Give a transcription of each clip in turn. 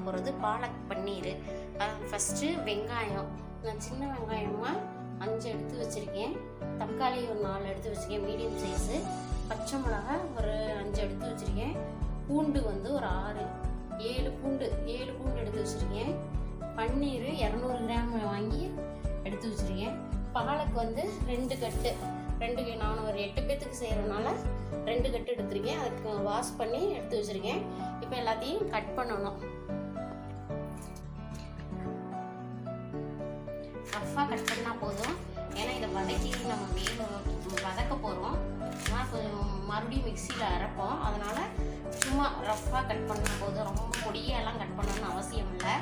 பார்க்க போகிறது பாலக் பன்னீர். ஃபஸ்ட்டு வெங்காயம், நான் சின்ன வெங்காயமாக 5 எடுத்து வச்சுருக்கேன். தக்காளி ஒரு 4 எடுத்து வச்சுருக்கேன் மீடியம் சைஸு. பச்சை மிளகா ஒரு 5 எடுத்து வச்சுருக்கேன். பூண்டு வந்து ஒரு 7 பூண்டு எடுத்து வச்சுருக்கேன். பன்னீர் 200 கிராம் வாங்கி எடுத்து வச்சுருக்கேன். பாலக்கு வந்து 2 கட்டு, நான் ஒரு 8 பேத்துக்கு செய்கிறதுனால 2 கட்டு எடுத்துருக்கேன். அதுக்கு வாஷ் பண்ணி எடுத்து வச்சுருக்கேன். இப்போ எல்லாத்தையும் கட் பண்ணணும். ரஃப்பாக கட் பண்ணால் போதும். ஏன்னா இதை வதக்கி நம்ம வதக்க போகிறோம். ஆனால் கொஞ்சம் மறுபடியும் மிக்சியில் அரைப்போம். அதனால் சும்மா ரஃப்பாக கட் பண்ணால் போதும். ரொம்ப பொடியெல்லாம் கட் பண்ணணும்னு அவசியம் இல்லை.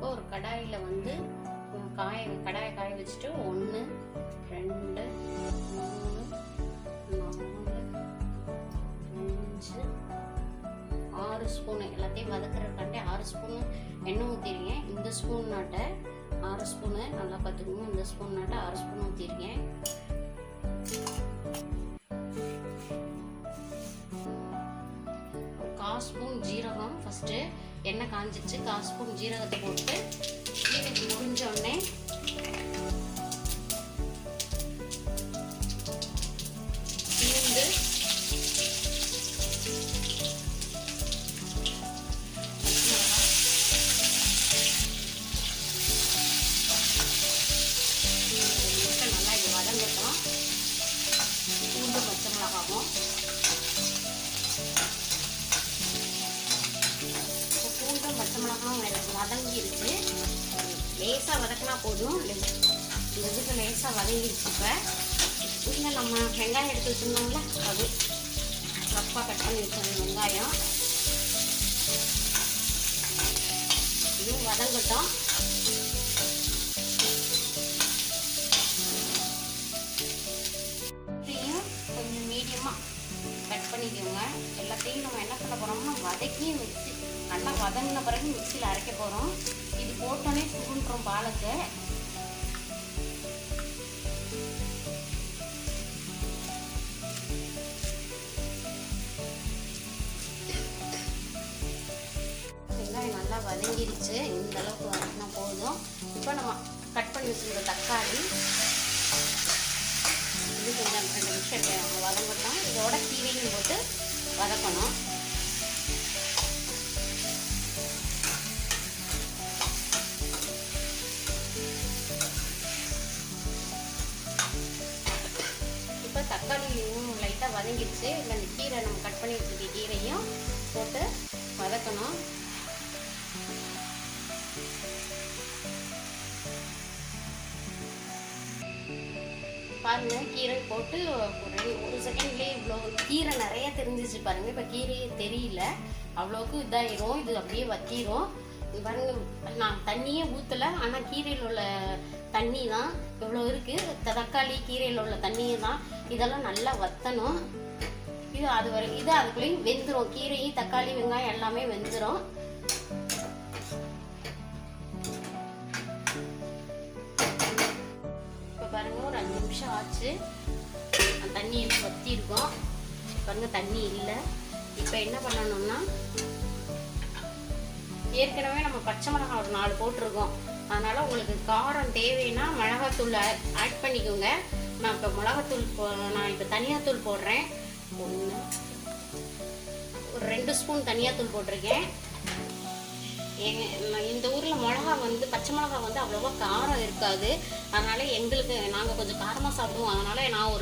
ஒரு கடாயில் வந்து கடாயை காய வச்சுட்டு 1 2 3 4 5 6 ஸ்பூனு எல்லாத்தையும் வதக்குறதுக்காண்டி 6 ஸ்பூனு எண்ணெய் ஊற்றிருக்கேன். இந்த ஸ்பூன் நாட்டை 6 ஸ்பூனு நல்லா பார்த்துக்கணும். இந்த ஸ்பூன் நாட்டை 6 ஸ்பூன் ஊற்றிருக்கேன். ஒரு 1/4 ஸ்பூன் ஜீரகம். ஃபஸ்ட்டு எண்ணெய் காஞ்சிச்சு, 1/4 ஸ்பூன் ஜீரகத்தை போட்டு இது முடிஞ்ச உடனே பூண்டு, நல்லா இது வதங்கட்டும். பூண்டு பச்சை மிளகாவும் பச்சை மிளகாவும் எனக்கு வதங்கிருச்சு. லேசாக வதக்கினா போதும். இந்த இதுக்கு லேசாக வதங்கிருச்சு. இப்போ இல்லை நம்ம வெங்காயம் எடுத்து வச்சுருந்தோம்ல, அது ரஃப்பாக கட் பண்ணி வச்சிருந்த வெங்காயம் இதுவும் வதங்கட்டும். இதையும் கொஞ்சம் மீடியமாக கட் பண்ணிக்கோங்க. எல்லாத்தையும் நம்ம என்ன பண்ண போகிறோம்னா வதக்கி மிக்சி நல்லா வதங்கின பிறகு மிக்சியில் அரைக்க போகிறோம். இது போட்டோன்னே சுருண்டுறோம் பாலுக்கு. வெங்காயம் நல்லா வதங்கிருச்சு. இந்த அளவுக்கு வதங்கினா போதும். இப்போ நம்ம கட் பண்ணி வச்சுருந்த தக்காளி இது கொஞ்சம் 2 நிமிஷம் வதங்கட்டும். இதோட கீரையும் போட்டு வதக்கணும். இப்போ தக்காளியும் லைட்டாக வதங்கிடுச்சு. இல்லை இந்த கீரை நம்ம கட் பண்ணி வச்சுருக்க கீரையும் போட்டு வதக்கணும். பாருங்க, கீரை போட்டு ஒரு செகண்ட்லேயே இவ்வளோ கீரை நிறைய தெரிஞ்சிச்சு பாருங்க. இப்போ கீரையே தெரியல, அவ்வளோக்கு இதாயிரும். இது அப்படியே வத்திரும். பாருங்க, நான் தண்ணியே ஊற்றலை, ஆனால் கீரையில் உள்ள தண்ணி தான் இவ்வளோ இருக்குது. தக்காளி கீரையில் உள்ள தண்ணியை தான். இதெல்லாம் நல்லா வத்தணும். இது அதுக்குள்ளேயும் வெந்துடும். கீரையும் தக்காளி வெங்காயம் எல்லாமே வெந்துடும். இப்போ பாருங்க, ஒரு 5 நிமிஷம் ஆச்சு. தண்ணி எல்லாம் வத்தி இருக்கும். பாருங்க, தண்ணி இல்லை. இப்போ என்ன பண்ணணும்னா, ஏற்கனவே நம்ம பச்சை மிளகாய் ஒரு 4 போட்டிருக்கோம். அதனால் உங்களுக்கு காரம் தேவைன்னா மிளகாத்தூள் ஆட் பண்ணிக்கோங்க. நான் இப்போ நான் இப்போ தனியாத்தூள் போடுறேன். ஒரு 2 ஸ்பூன் தனியாத்தூள் போட்டிருக்கேன். இந்த ஊரில் மிளகா வந்து பச்சை மிளகா வந்து அவ்வளோவா காரம் இருக்காது. அதனால் நாங்கள் கொஞ்சம் காரமாக சாப்பிடுவோம். அதனால் நான்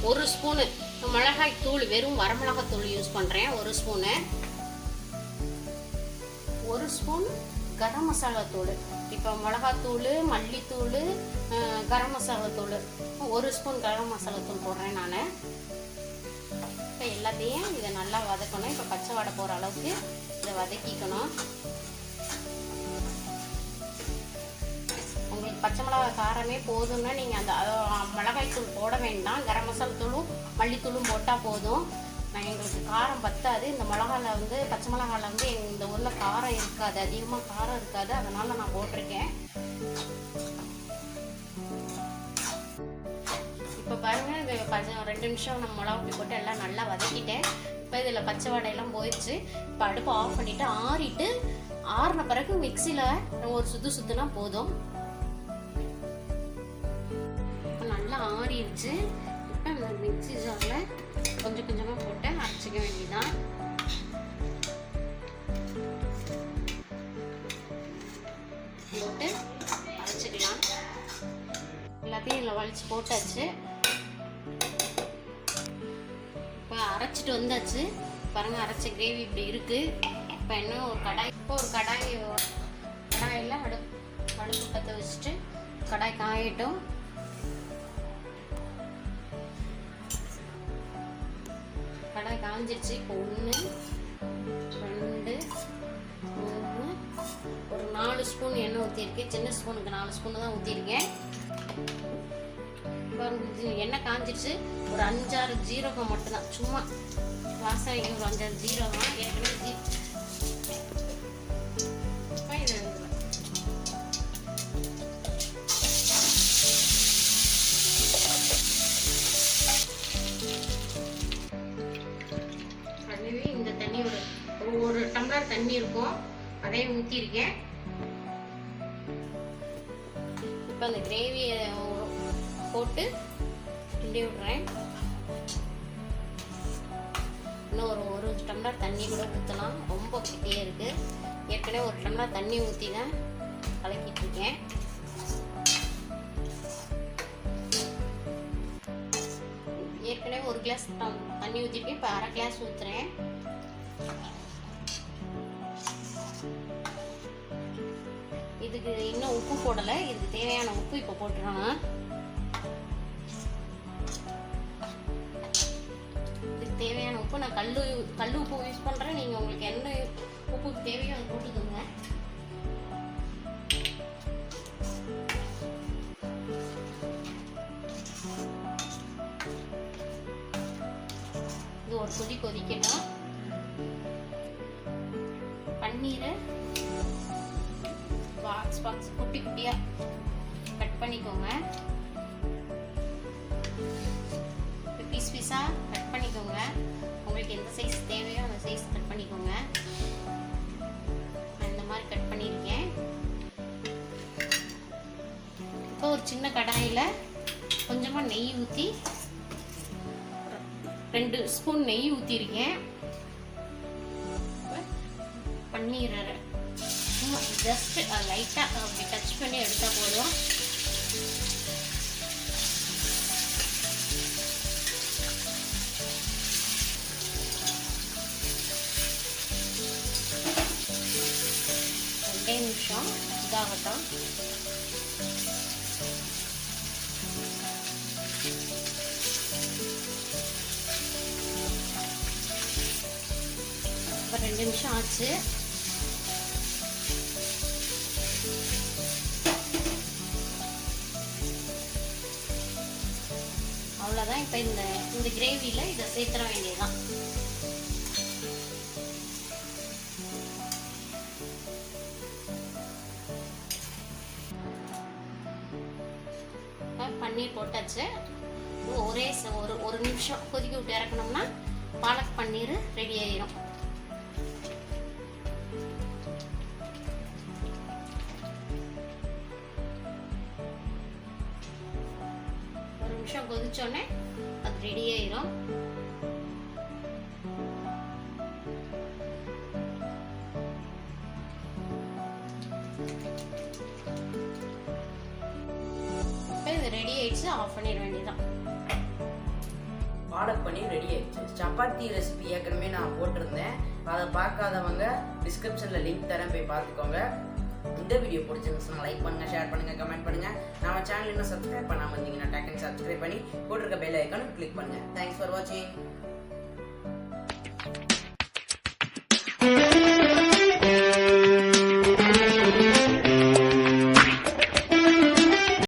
ஒரு ஸ்பூனு மிளகாய் தூள், வெறும் வரமிளகாய் தூள் யூஸ் பண்ணுறேன். 1 ஸ்பூனு. 1 ஸ்பூன் கரம் மசாலா தூள். இப்போ மிளகாத்தூள், மல்லித்தூள், கரம் மசாலா தூள், 1 ஸ்பூன் கரம் மசாலா தூள் போடுறேன் நான். இப்போ எல்லாத்தையும் இதை நல்லா வதக்கணும். இப்போ பச்சை வாடை போகிற அளவுக்கு இதை வதக்கிக்கணும். உங்களுக்கு பச்சை மிளகாய் காரமே போதும்னா நீங்கள் அந்த மிளகாய் தூள் போட வேண்டாம். கரம் மசாலா தூளும் மல்லித்தூளும் போட்டால் போதும். எங்களுக்கு காரம் பத்தாது. இந்த மிளகாவில் வந்து பச்சை மிளகாவில் வந்து இந்த ஊரில் காரம் இருக்காது, அதிகமாக காரம் இருக்காது. அதனால் நான் போட்டிருக்கேன். இப்போ பாருங்கள், இது 2 நிமிஷம் நம்ம மிளகா பொடி போட்டு எல்லாம் நல்லா வதக்கிட்டேன். இப்போ இதில் பச்சை வாடையெல்லாம் போயிடுச்சு. இப்போ அடுப்பு ஆஃப் பண்ணிவிட்டு ஆறின பிறகு மிக்சியில் ஒரு சுற்றுனா போதும். இப்போ நல்லா ஆறிடுச்சு. இப்போ இந்த மிக்சி ஜாரில் கொஞ்சம் கொஞ்சமாக போட்டு அரைச்சிக்க வேண்டியதான். போட்டு அரைச்சிக்கலாம். எல்லாத்தையும் இதில் வலிச்சு போட்டாச்சு. இப்போ அரைச்சிட்டு வந்தாச்சு. பாருங்கள், அரைச்ச கிரேவி இப்படி இருக்குது. இப்போ என்ன ஒரு கடாயில் அடுப்பு பற்ற வச்சுட்டு கடாய் காயட்டும். கடாய் காஞ்சிருச்சு. இப்போ 1 2 3 ஒரு 4 ஸ்பூன் எண்ணெய் ஊற்றிருக்கேன். சின்ன ஸ்பூனுக்கு 4 ஸ்பூன் தான் ஊற்றிருக்கேன். எண்ணெய் காஞ்சிருச்சு. ஒரு 5-6 ஜீரகம் மட்டும்தான், சும்மா வாசனைக்கு ஒரு 5-6 ஜீரகம். ஏற்கனவே இந்த தண்ணி ஒரு டம்ளர் தண்ணி இருக்கும், அதையும் ஊற்றிருக்கேன். இப்போ அந்த கிரேவியை போட்டு கிண்டி விடுறேன். இன்னும் ஒரு டம்ளர் தண்ணி கூட ஊற்றலாம், ரொம்ப கெட்டியாக இருக்குது. ஏற்கனவே ஒரு டம்ளர் தண்ணி ஊற்றி தான் கலக்கிட்டு இருக்கேன். ஏற்கனவே 1 கிளாஸ் தண்ணி ஊற்றிருக்கேன். இப்போ 1/2 கிளாஸ் ஊற்றுறேன். இதுக்கு இன்னும் உப்பு போடலை. இதுக்கு தேவையான உப்பு இப்போ போட்டுருவாங்க. இதுக்கு தேவையான உப்பு நான் கல் உப்பு யூஸ் பண்ணுறேன். நீங்கள் உங்களுக்கு என்ன உப்புக்கு தேவையோ அதை போட்டுக்கோங்க. இது ஒரு கொதிக்கட்டும். பன்னீரை பாக்ஸ் குட்டி குட்டியாக கட் பண்ணிக்கோங்க. பீஸாக கட் பண்ணிக்கோங்க. உங்களுக்கு எந்த சைஸ் தேவையோ அந்த சைஸ் கட் பண்ணிக்கோங்க. நான் இந்த மாதிரி கட் பண்ணியிருக்கேன். இப்போ ஒரு சின்ன கடாயில் கொஞ்சமாக நெய் ஊற்றி 2 ஸ்பூன் நெய் ஊற்றிருக்கேன். பன்னீரை சும்மா ஜஸ்ட் லைட்டாக அப்படி டச் பண்ணி எடுத்தால் போதும். நிமிஷம் இதாகட்டும். இப்போ 2 நிமிஷம் ஆச்சு. அவ்வளோதான். இப்போ இந்த கிரேவியில் இதை சேர்த்துற வேண்டியதுதான். பன்னீர் போட்டாச்சு. ஒரு நிமிஷம் கொதிக்க விட்டு இறக்கணும்னா பாலக் பன்னீர் ரெடி ஆயிடும். ஒரு நிமிஷம் கொதிச்சோடனே அது ரெடி ஆயிடும். ரெடி ஆயிடுச்சு. ஆஃப் பண்ணிட வேண்டியதான். பாலக் பன்னீர் ரெடி ஆயிடுச்சு. சப்பாத்தி ரெசிபி ஏற்கனவே நான் போட்டிருந்தேன். அதை பார்க்காதவங்க டிஸ்கிரிப்ஷனில் லிங்க் தரேன், போய் பார்த்துக்கோங்க. இந்த வீடியோ பிடிச்சிருந்துச்சுன்னா லைக் பண்ணுங்கள், ஷேர் பண்ணுங்கள், கமெண்ட் பண்ணுங்கள். நம்ம சேனல் இன்னும் சப்ஸ்கிரைப் பண்ணாமல் இருந்தீங்கன்னா டக்குன்னு சப்ஸ்கிரைப் பண்ணி போட்டிருக்க பெல் ஐக்கானை கிளிக் பண்ணுங்கள். தேங்க்ஸ் ஃபார் வாட்சிங்.